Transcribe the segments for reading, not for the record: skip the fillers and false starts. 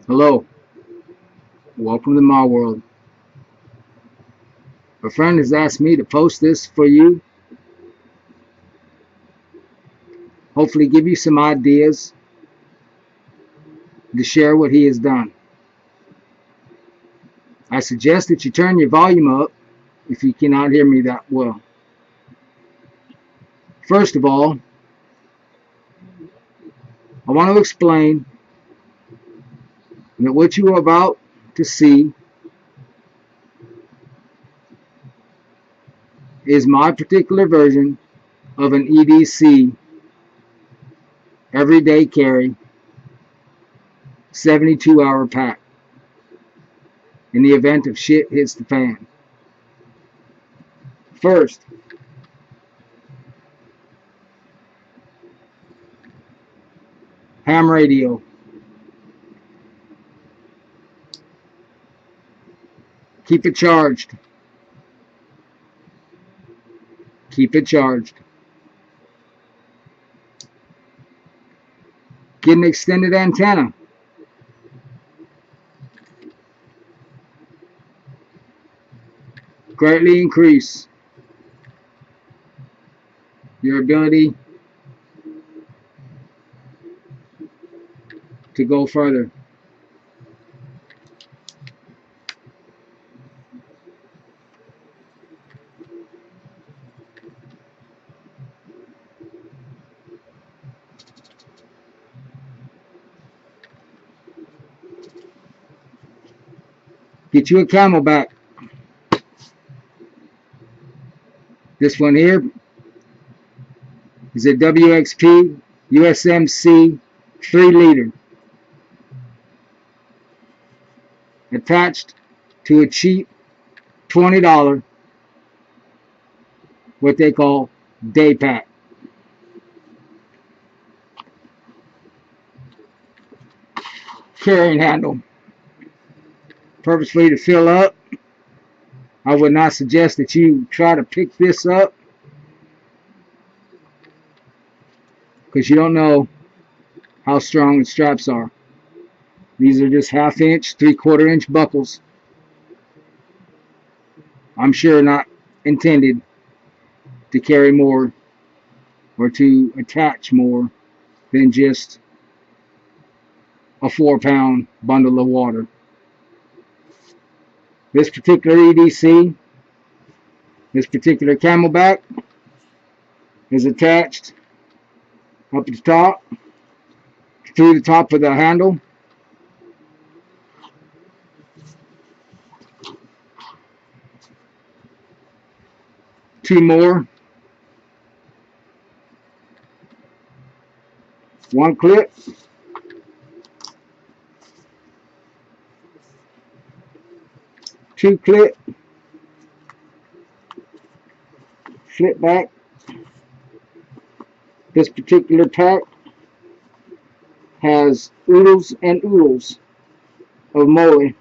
Hello, welcome to my world. A friend has asked me to post this for you, hopefully give you some ideas to share what he has done. I suggest that you turn your volume up if you cannot hear me that well. First of all, I want to explain that what you are about to see is my particular version of an EDC everyday carry 72-hour pack in the event of shit hits the fan. First, ham radio. Keep it charged. Keep it charged. Get an extended antenna. Greatly increase your ability to go further. Get you a Camelback. This one here is a WXP USMC 3-liter attached to a cheap $20 what they call day pack. Carrying handle. Purposely to fill up. I would not suggest that you try to pick this up because you don't know how strong the straps are. These are just 1/2 inch, 3/4 inch buckles. I'm sure not intended to carry more or to attach more than just a 4-pound bundle of water. This particular EDC, this particular Camelback, is attached up at the top, through the top of the handle. Two more. One clip. Two clip. Flip back. This particular pack has oodles and oodles of moly.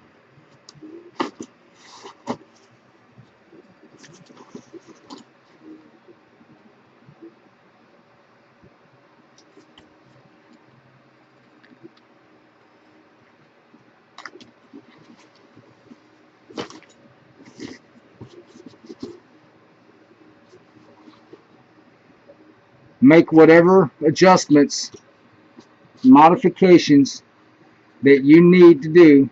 Make whatever adjustments, modifications that you need to do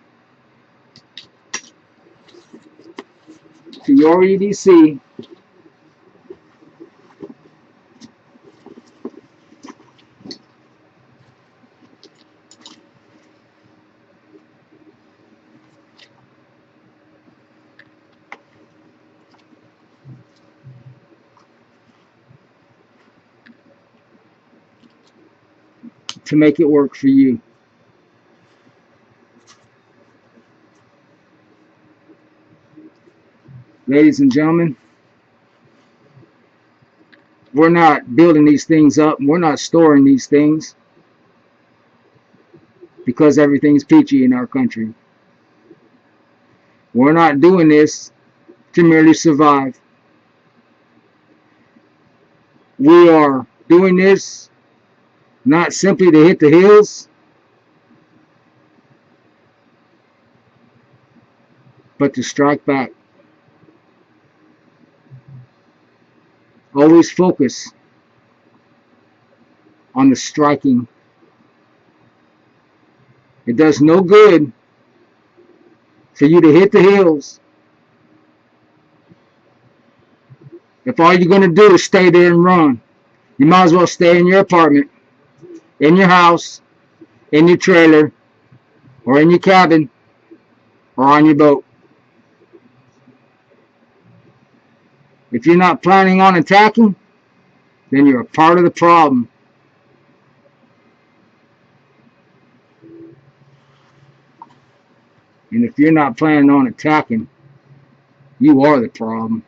to your EDC to make it work for you. Ladies and gentlemen, we're not building these things up. We're not storing these things because everything's peachy in our country. We're not doing this to merely survive. We are doing this not simply to hit the hills, but to strike back. Always focus on the striking. It does no good for you to hit the hills if all you're going to do is stay there and run. You might as well stay in your apartment, in your house, in your trailer, or in your cabin, or on your boat. If you're not planning on attacking, then you're a part of the problem. And if you're not planning on attacking, you are the problem.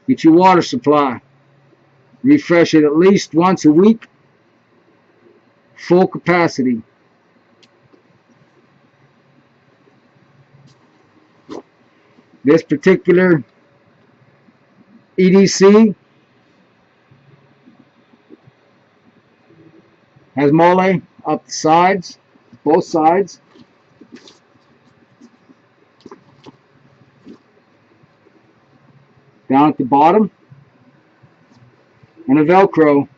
Get your water supply. Refresh it at least once a week. Full capacity. This particular EDC has mole up the sides, both sides. Down at the bottom. And a Velcro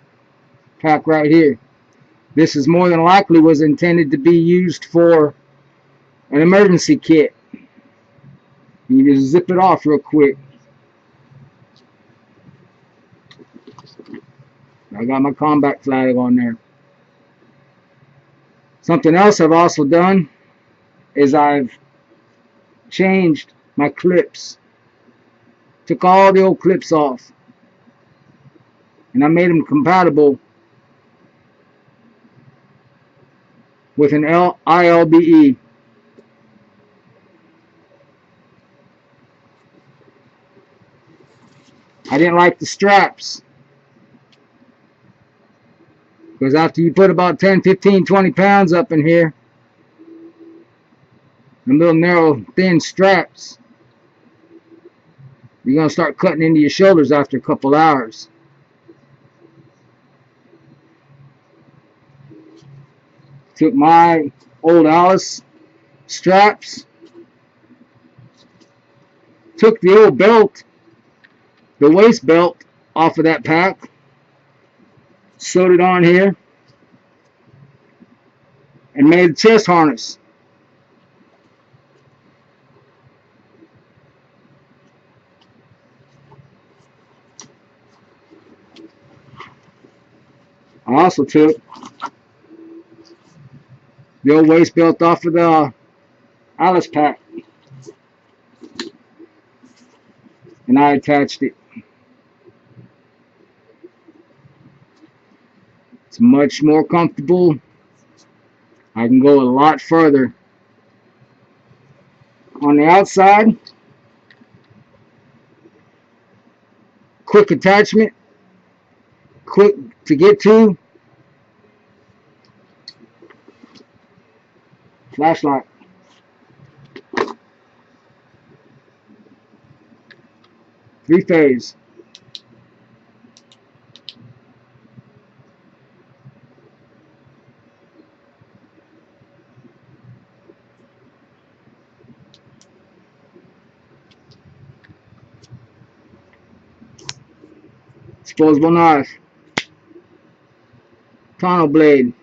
pack right here. This is more than likely was intended to be used for an emergency kit. You just zip it off real quick. I got my combat flag on there. Something else I've also done is I've changed my clips. Took all the old clips off. And I made them compatible with an ILBE. I didn't like the straps, because after you put about 10, 15, 20 pounds up in here, the little narrow, thin straps, you're going to start cutting into your shoulders after a couple hours. Took my old Alice straps, took the old belt, the waist belt, off of that pack, sewed it on here, and made a chest harness. I also took the old waist belt off of the Alice pack, and I attached it. It's much more comfortable. I can go a lot further. On the outside, quick attachment, quick to get to. Flashlight. Three-phase. Disposable knife. Tonneau blade.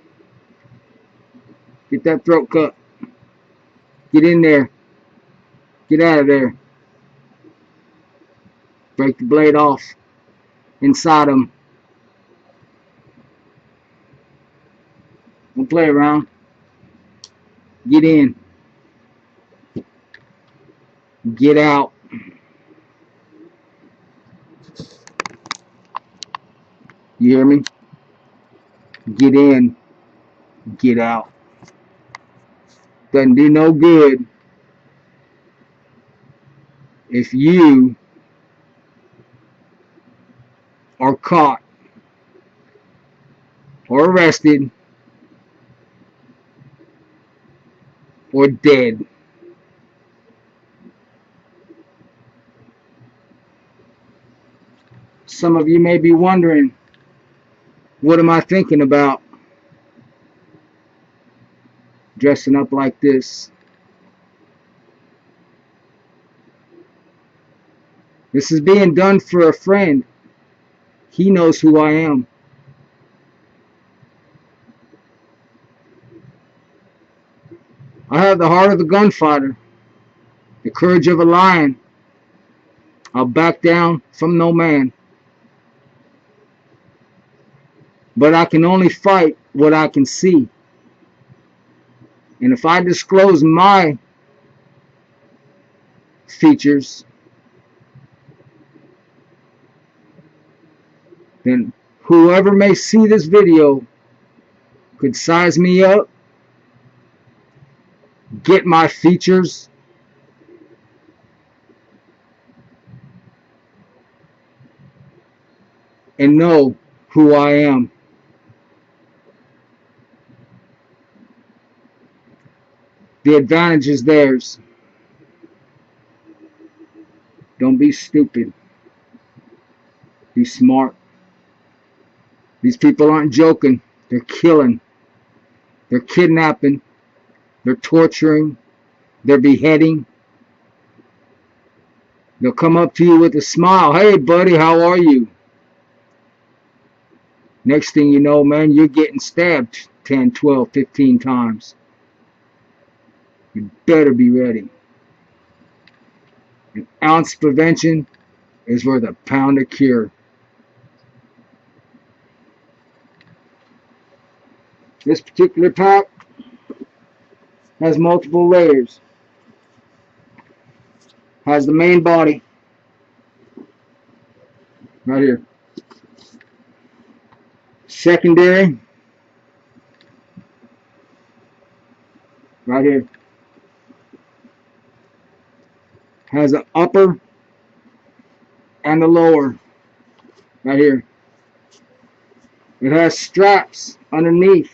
Get that throat cut. Get in there. Get out of there. Break the blade off inside them. Don't play around. Get in. Get out. You hear me? Get in. Get out. Doesn't do no good if you are caught or arrested or dead. Some of you may be wondering, what am I thinking about? dressing up like this. This is being done for a friend. He knows who I am. I have the heart of a gunfighter, the courage of a lion. I'll back down from no man. But I can only fight what I can see. And if I disclose my features, then whoever may see this video could size me up, get my features, and know who I am. The advantage is theirs. Don't be stupid. Be smart. These people aren't joking. They're killing. They're kidnapping. They're torturing. They're beheading. They'll come up to you with a smile. Hey, buddy, how are you? Next thing you know, man, you're getting stabbed 10, 12, 15 times. You better be ready. An ounce prevention is worth a pound of cure. This particular pack has multiple layers. Has the main body right here. Secondary right here. Has an upper and a lower right here. It has straps underneath,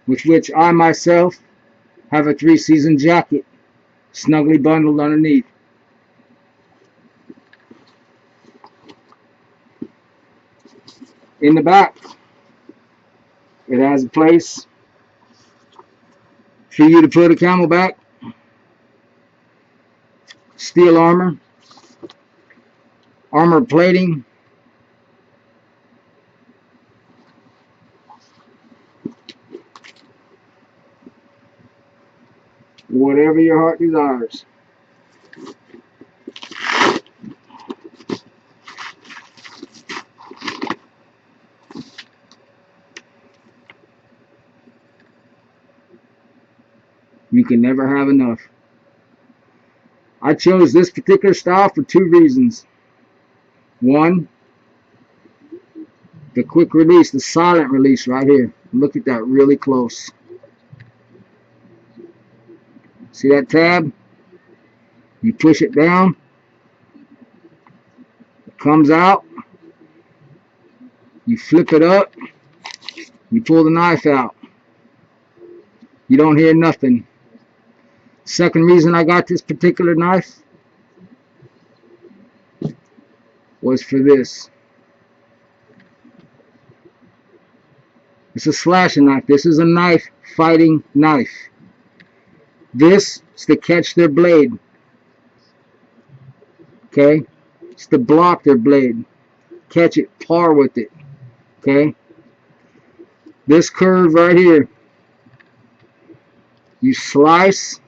with which I myself have a 3-season jacket snugly bundled underneath. In the back, it has a place for you to put a camelback, steel armor, armor plating, whatever your heart desires. You can never have enough. I chose this particular style for 2 reasons. One, the quick release, the silent release right here. Look at that really close. See that tab? You push it down, it comes out, you flip it up, you pull the knife out. You don't hear nothing. Second reason I got this particular knife was for this. It's a slashing knife. This is a knife fighting knife. This is to catch their blade. Okay? It's to block their blade. Catch it, par with it. Okay? This curve right here, you slice,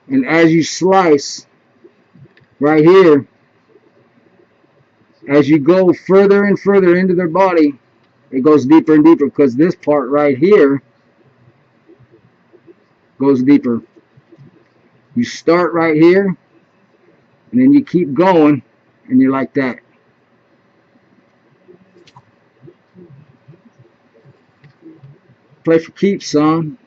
and as you slice right here, as you go further and further into their body, it goes deeper and deeper, because this part right here goes deeper. You start right here, and then you keep going, and you're like that. Play for keeps, son.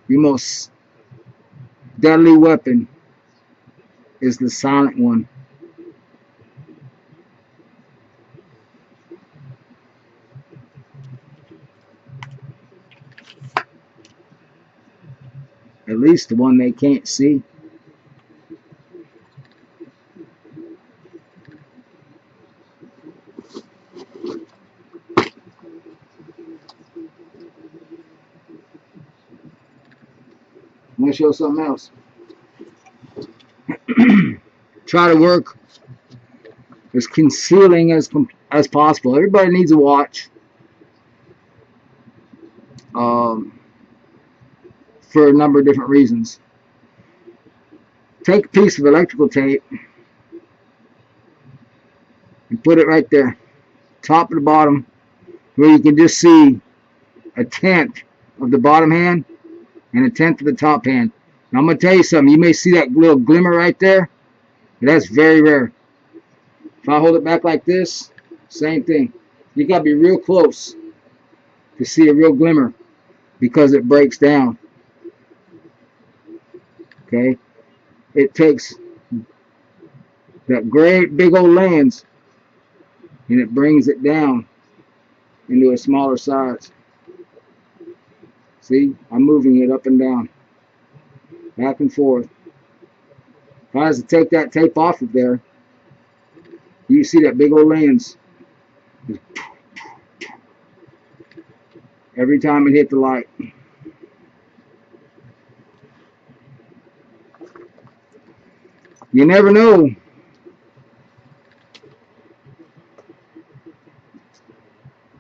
Your most deadly weapon is the silent one. At least the one they can't see. I'm going to show something else. Try to work as concealing as possible. Everybody needs a watch for a number of different reasons. Take a piece of electrical tape and put it right there, top to the bottom, where you can just see a tenth of the bottom hand and a tenth of the top hand. Now I'm going to tell you something. You may see that little glimmer right there, but that's very rare. If I hold it back like this, same thing. You got to be real close to see a real glimmer because it breaks down. Okay? It takes that great big old lens and it brings it down into a smaller size. See? I'm moving it up and down, back and forth. If I was to take that tape off of there, you see that big old lens. Every time it hit the light. You never know.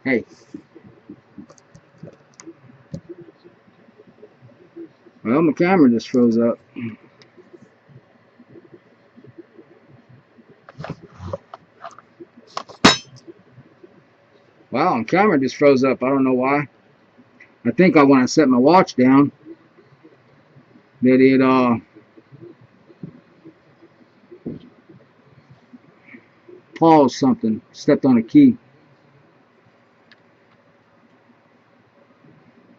Hey. Well, my camera just froze up. Wow, my camera just froze up. I don't know why. I think when I set my watch down, that it paused something, stepped on a key.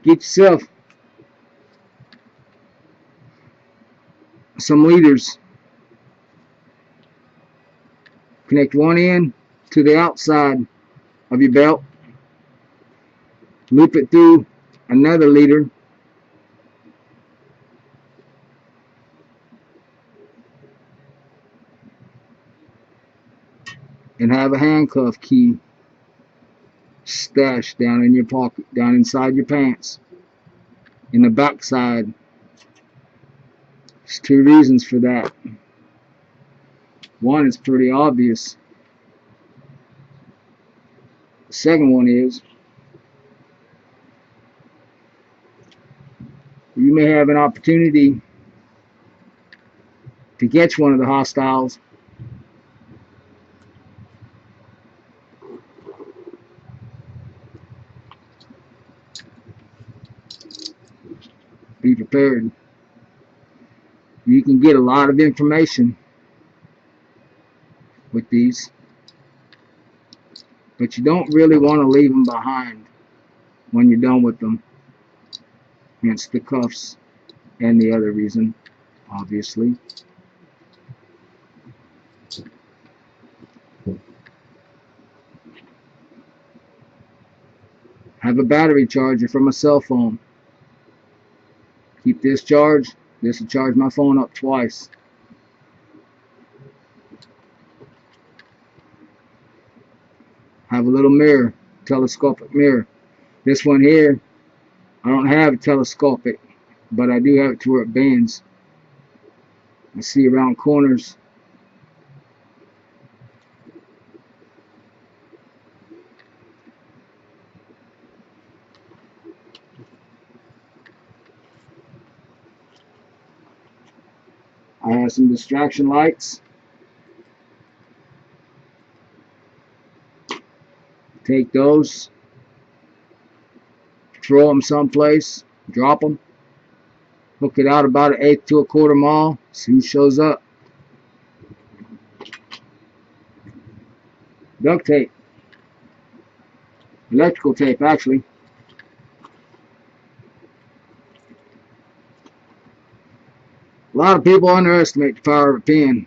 Get yourself some leaders. Connect one end to the outside of your belt. Loop it through another leader. And have a handcuff key stashed down in your pocket, down inside your pants, in the back side. There's two reasons for that. One is pretty obvious. The second one is you may have an opportunity to catch one of the hostiles. Be prepared. You can get a lot of information with these, but you don't really want to leave them behind when you're done with them. Hence the cuffs and the other reason, obviously. Have a battery charger from a cell phone. Keep this charged. This will charge my phone up twice. Have a little mirror, telescopic mirror. This one here, I don't have it telescopic, but I do have it to where it bends. I see around corners. I have some distraction lights. Take those, throw them someplace, drop them, hook it out about 1/8 to 1/4 mile, see who shows up. Duct tape, electrical tape actually. A lot of people underestimate the power of a pen.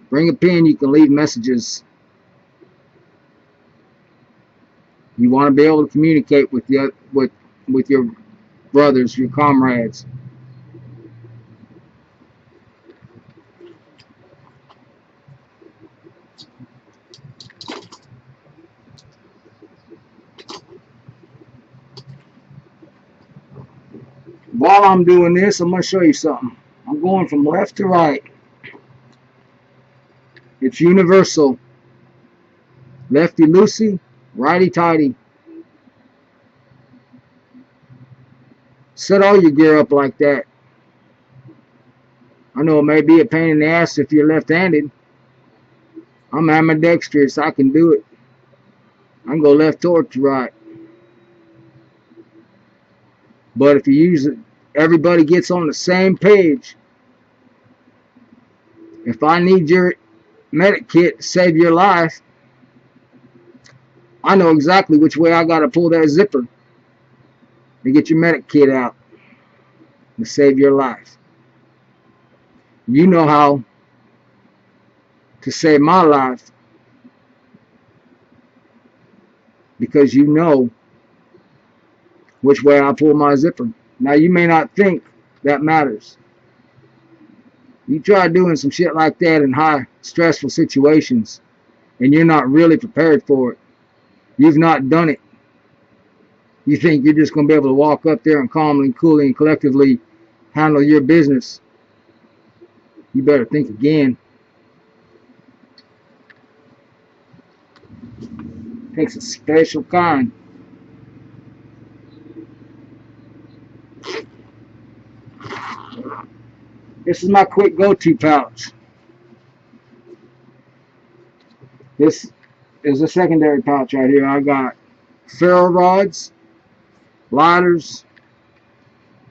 Bring a pen, you can leave messages. You want to be able to communicate with your brothers, your comrades. Watch while I'm doing this, I'm going to show you something. I'm going from left to right. It's universal. Lefty loosey, righty tighty. Set all your gear up like that. I know it may be a pain in the ass if you're left-handed. I'm ambidextrous. I can do it. I can go left or to right. But if you use it, everybody gets on the same page. If I need your medic kit to save your life, I know exactly which way I got to pull that zipper to get your medic kit out to save your life. You know how to save my life because you know which way I pull my zipper. Now, you may not think that matters. You try doing some shit like that in high stressful situations and you're not really prepared for it. You've not done it. You think you're just going to be able to walk up there and calmly, coolly, and collectively handle your business. You better think again. It takes a special kind. This is my quick go-to pouch. This is a secondary pouch right here. I got ferro rods, lighters,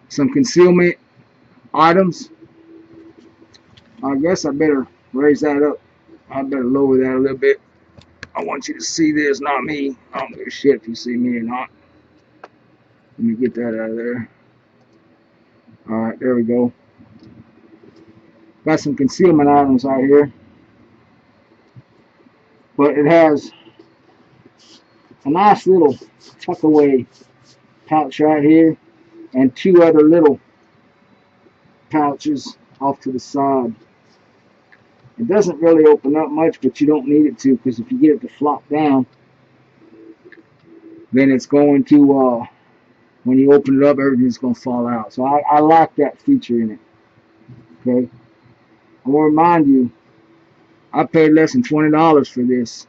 some concealment items. I guess I better raise that up. I better lower that a little bit. I want you to see this, not me. I don't give a shit if you see me or not. Let me get that out of there. Alright, there we go. Got some concealment items right here. But it has a nice little tuck away pouch right here and two other little pouches off to the side. It doesn't really open up much, but you don't need it to, because if you get it to flop down, then it's going to, when you open it up, everything's going to fall out. So I like that feature in it. Okay? I want to remind you, I paid less than $20 for this.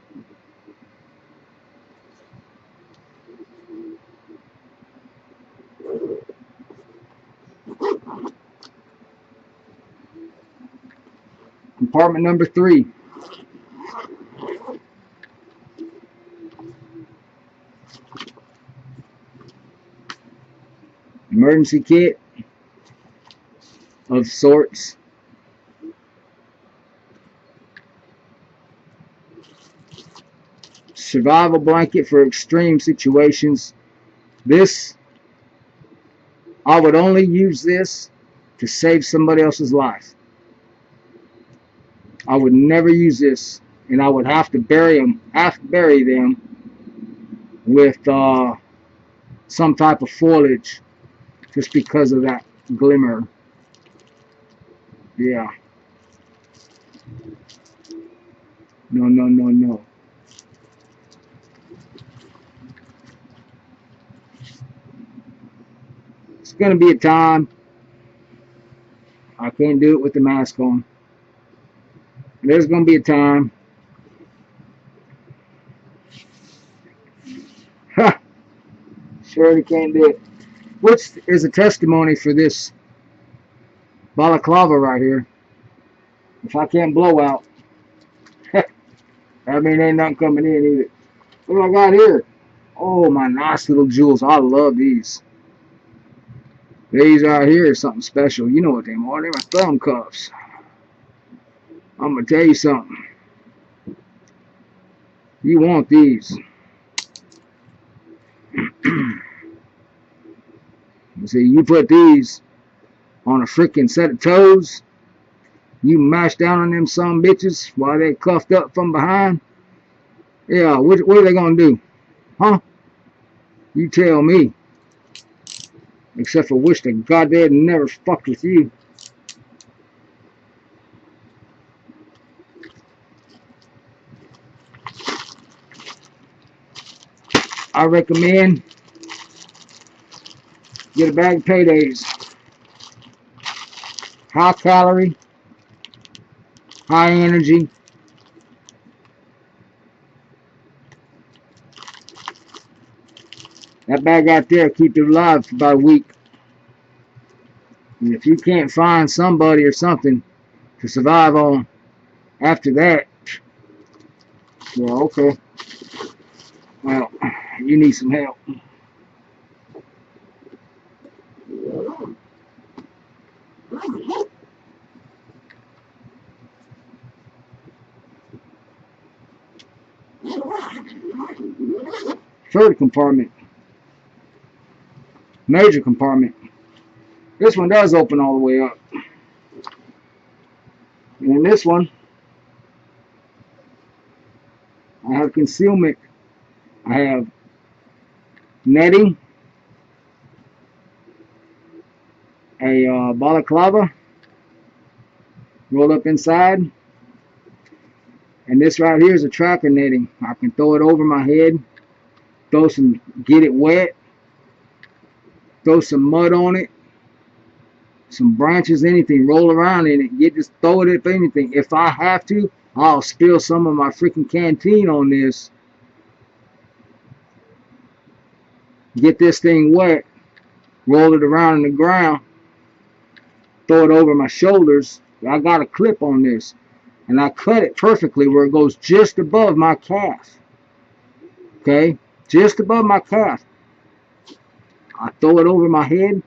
Compartment number 3. Emergency kit of sorts. Survival blanket for extreme situations. This, I would only use this to save somebody else's life. I would never use this, and I would have to bury them with some type of foliage just because of that glimmer. Yeah. No, no, no, no. It's going to be a time. I can't do it with the mask on. There's going to be a time. Ha! Surely can't do it. Which is a testimony for this balaclava right here. If I can't blow out, I mean, ain't nothing coming in either. What do I got here? Oh, my nice little jewels. I love these. These right here is something special. You know what they are. They're my thumb cuffs. I'm going to tell you something. You want these. See, you put these on a freaking set of toes. You mash down on them some bitches while they cuffed up from behind. Yeah, what are they going to do? Huh? You tell me. Except for wish to God they had never fucked with you. I recommend get a bag of paydays. high calorie, high energy. That bag right there keep you alive for about a week. And if you can't find somebody or something to survive on after that, well, okay. Well, you need some help. Third compartment, major compartment. This one does open all the way up. And in this one, I have concealment. I have netting, a balaclava rolled up inside, and this right here is a tracker netting. I can throw it over my head, get it wet, throw some mud on it, some branches, anything, roll around in it, just throw it up anything. If I have to, I'll spill some of my freaking canteen on this, get this thing wet, roll it around in the ground, throw it over my shoulders. I got a clip on this, and I cut it perfectly where it goes just above my calf. Okay, just above my calf. I throw it over my head.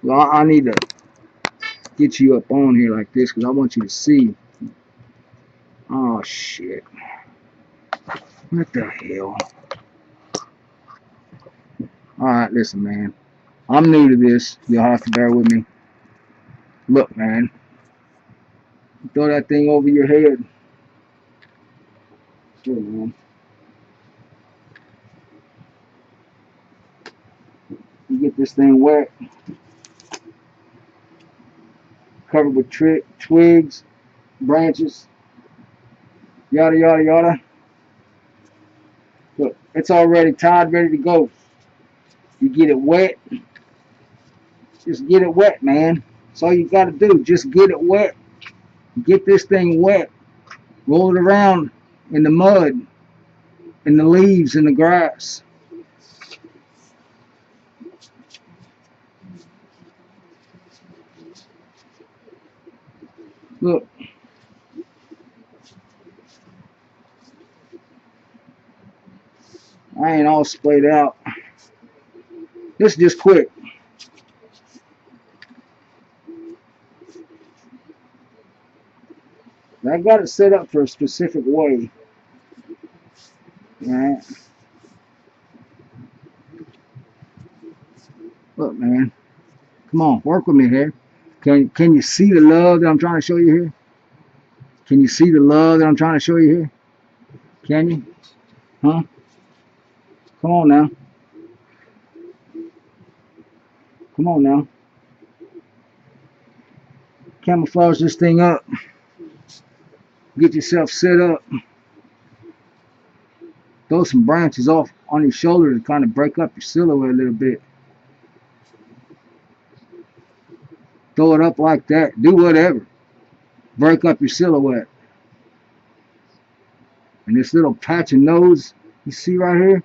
Well, I need to get you up on here like this because I want you to see. Oh shit! What the hell? All right, listen, man. I'm new to this. You'll have to bear with me. Look, man. Throw that thing over your head. Sure, man. You get this thing wet, covered with twigs, branches, yada, yada, yada. Look, it's already tied, ready to go. You get it wet. Just get it wet, man. That's all you got to do. Just get it wet. Get this thing wet. Roll it around in the mud, in the leaves, in the grass. Look. I ain't all splayed out. This is just quick. I got it set up for a specific way. Alright. Look, man. Come on, work with me here. Can you see the love that I'm trying to show you here? Can you see the love that I'm trying to show you here? Can you? Huh? Come on now. Come on now. Camouflage this thing up. Get yourself set up. Throw some branches off on your shoulder to kind of break up your silhouette a little bit. Throw it up like that. Do whatever. Break up your silhouette. And this little patch of nose you see right here,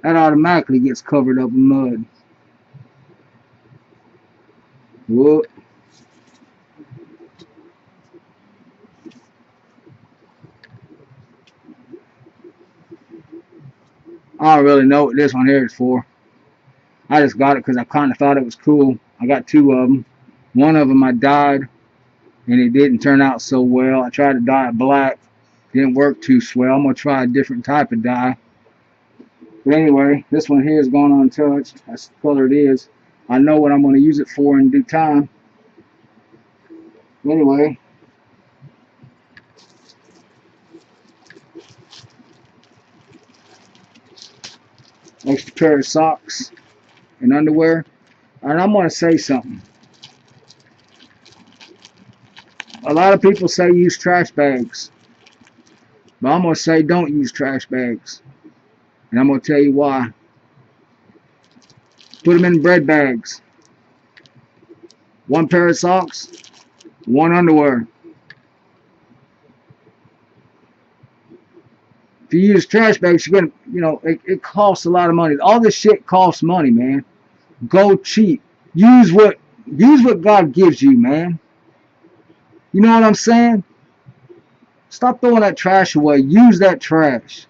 that automatically gets covered up with mud. Whoop. I don't really know what this one here is for. I just got it because I kind of thought it was cool. I got two of them. One of them I dyed, and it didn't turn out so well. I tried to dye it black. Didn't work too swell. I'm going to try a different type of dye. But anyway, this one here is going untouched. That's the color it is. I know what I'm going to use it for in due time. Anyway. Extra pair of socks and underwear. And I'm going to say something. A lot of people say use trash bags. But I'm going to say don't use trash bags. And I'm going to tell you why. Put them in bread bags. One pair of socks, One underwear. If you use trash bags, you're gonna, it costs a lot of money. All this shit costs money, man. Go cheap. Use what God gives you, man. You know what I'm saying? Stop throwing that trash away. Use that trash.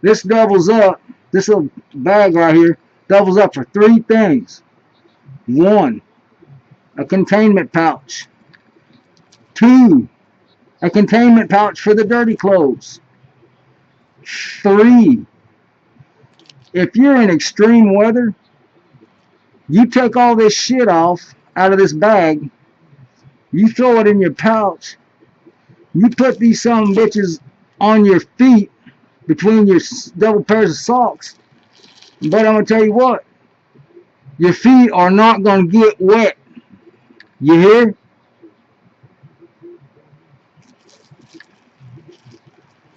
This doubles up. This little bag right here doubles up for three things. One, a containment pouch. Two, a containment pouch for the dirty clothes. Three, if you're in extreme weather, you take all this shit off out of this bag, you throw it in your pouch, you put these some bitches on your feet between your double pairs of socks. But I'm gonna tell you what, your feet are not gonna get wet. You hear?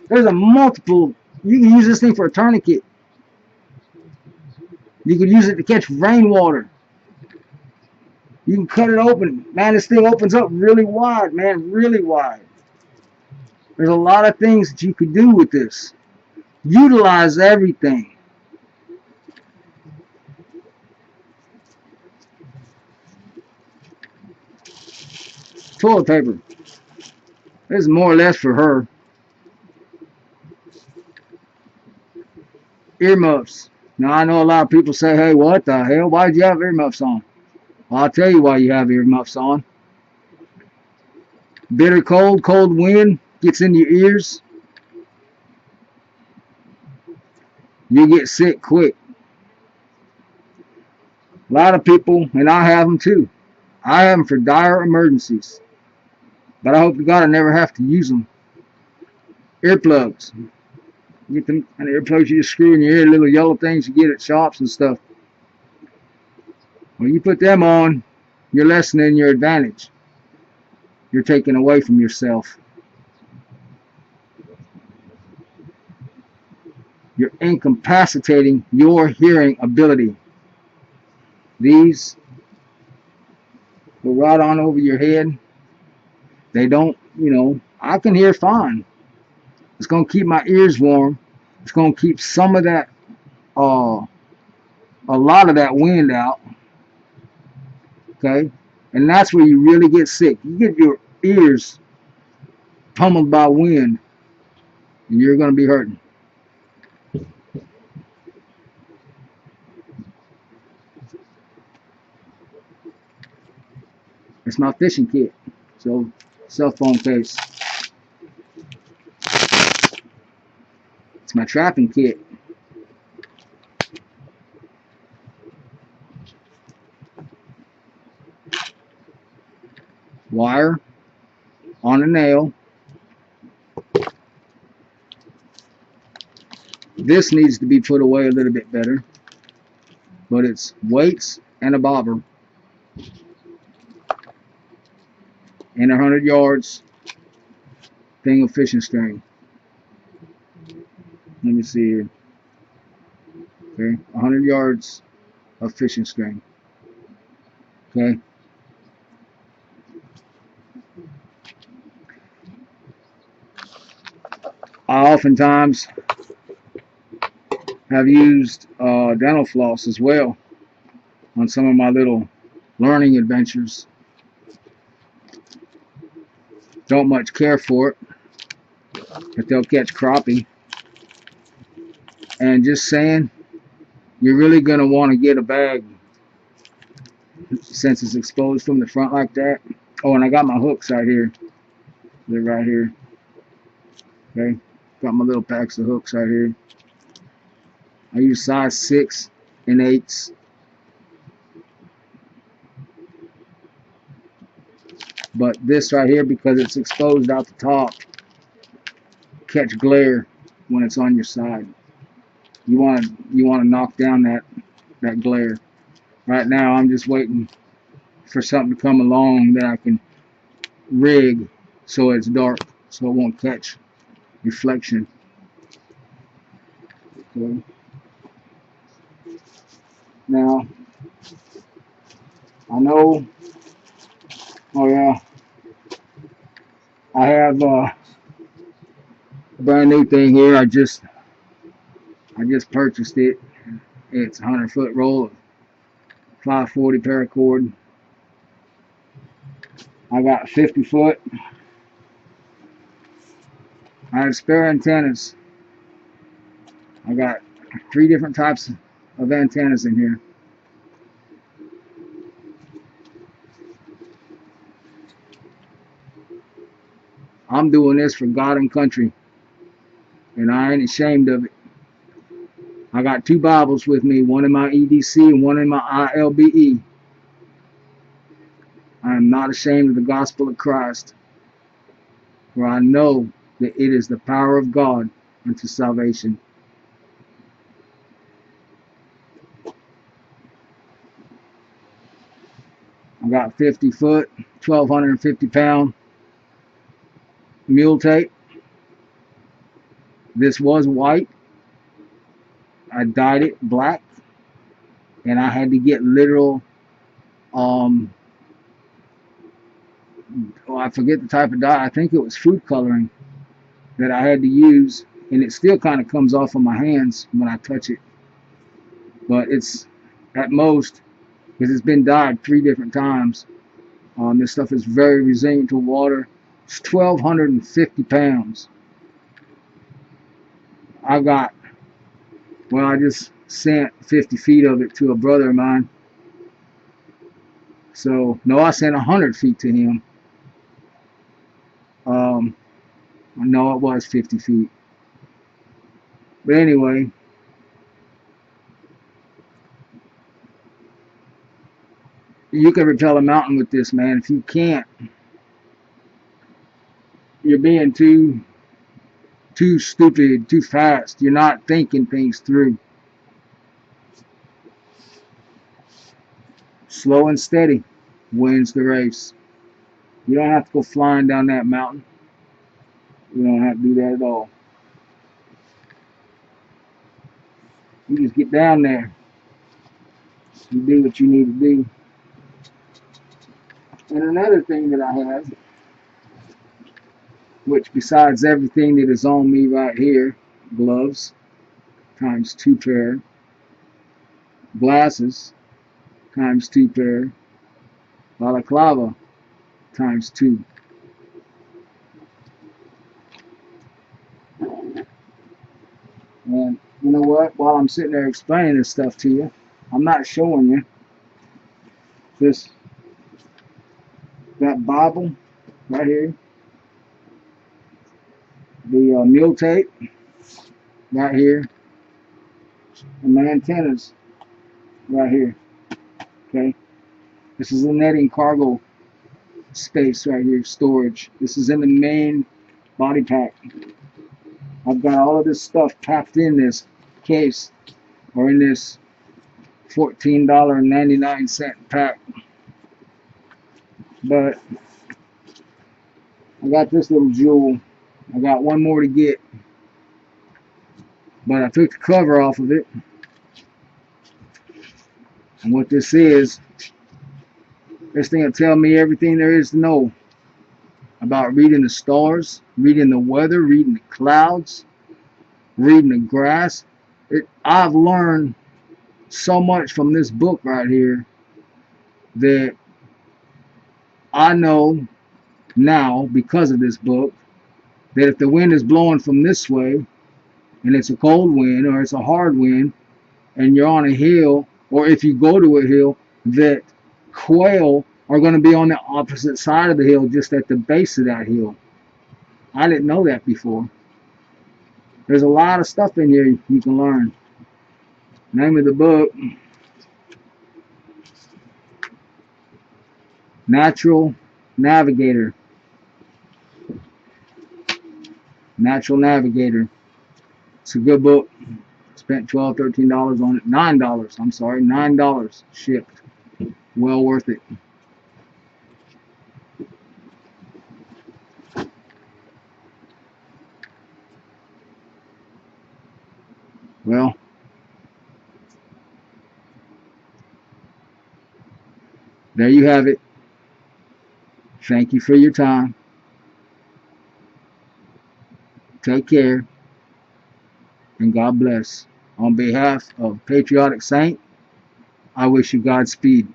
There's a multiple. You can use this thing for a tourniquet. You can use it to catch rainwater. You can cut it open. Man, this thing opens up really wide, man, really wide. There's a lot of things that you could do with this. Utilize everything. Toilet paper. This is more or less for her. Earmuffs. Now, I know a lot of people say, hey, what the hell? Why did you have earmuffs on? Well, I'll tell you why you have earmuffs on. Bitter cold, cold wind gets in your ears. You get sick quick. A lot of people, and I have them too. I have them for dire emergencies. But I hope to God I never have to use them. Earplugs. You get them and earplugs you just screw in your ear, little yellow things you get at shops and stuff. When you put them on, you're lessening your advantage. You're taking away from yourself. You're incapacitating your hearing ability. These go right on over your head. They don't, I can hear fine. It's going to keep my ears warm. It's going to keep some of that, a lot of that wind out. Okay? And that's where you really get sick. You get your ears pummeled by wind, and you're going to be hurting. It's my fishing kit. So, cell phone case. It's my trapping kit. Wire on a nail. This needs to be put away a little bit better. But it's weights and a bobber. And 100 yards thing of fishing string. Let me see here. Okay, 100 yards of fishing string. Okay. I oftentimes have used dental floss as well on some of my little learning adventures. Don't much care for it, but they'll catch crappie. And just saying, you're really going to want to get a bag since it's exposed from the front like that. Oh, and I got my hooks right here. They're right here. Okay, got my little packs of hooks right here. I use size 6 and 8s. But this right here, because it's exposed out the top, catch glare when it's on your side. You want to knock down that glare. Right now, I'm just waiting for something to come along that I can rig so it's dark, so it won't catch reflection. Okay. Now, I know Oh yeah, I have a brand new thing here. I just purchased it. It's a 100-foot roll of 540 paracord. I got 50 foot. I have spare antennas. I got 3 different types of antennas in here. I'm doing this for God and country, and I ain't ashamed of it. I got 2 Bibles with me, one in my EDC and one in my ILBE. I am not ashamed of the gospel of Christ, for I know that it is the power of God unto salvation. I got 50 foot, 1,250 pound mule tape. This was white. I dyed it black, and I had to get literal, um, oh, I forget the type of dye. I think it was food coloring that I had to use, and it still kind of comes off of my hands when I touch it. But it's at most, because it's been dyed 3 different times. This stuff is very resilient to water. It's 1,250 pounds. I got, well, I just sent 50 feet of it to a brother of mine. So, no, I sent 100 feet to him. No, it was 50 feet. But anyway, you can repel a mountain with this, man. If you can't, you're being too stupid, too fast. You're not thinking things through. Slow and steady wins the race. You don't have to go flying down that mountain. You don't have to do that at all. You just get down there. You do what you need to do. And another thing that I have, which besides everything that is on me right here, gloves times 2 pair, glasses times 2 pair, balaclava times 2. And you know what? While I'm sitting there explaining this stuff to you, I'm not showing you this, that Bible right here, the mule tape right here, and my antennas right here. Okay, this is the netting cargo space right here, storage. This is in the main body pack. I've got all of this stuff packed in this case, or in this $14.99 pack. But I got this little jewel. I got one more to get, but I took the cover off of it. And what this is, this thing will tell me everything there is to know about reading the stars, reading the weather, reading the clouds, reading the grass. I've learned so much from this book right here that I know now, because of this book, that if the wind is blowing from this way and it's a cold wind or it's a hard wind and you're on a hill, or if you go to a hill, that quail are going to be on the opposite side of the hill, just at the base of that hill. I didn't know that before. There's a lot of stuff in here you can learn. Name of the book, Natural Navigator. Natural Navigator. It's a good book. Spent $12, $13 on it. $9. I'm sorry, $9 shipped. Well worth it. Well, there you have it. Thank you for your time. Take care, and God bless. On behalf of Patriotic Saint, I wish you Godspeed.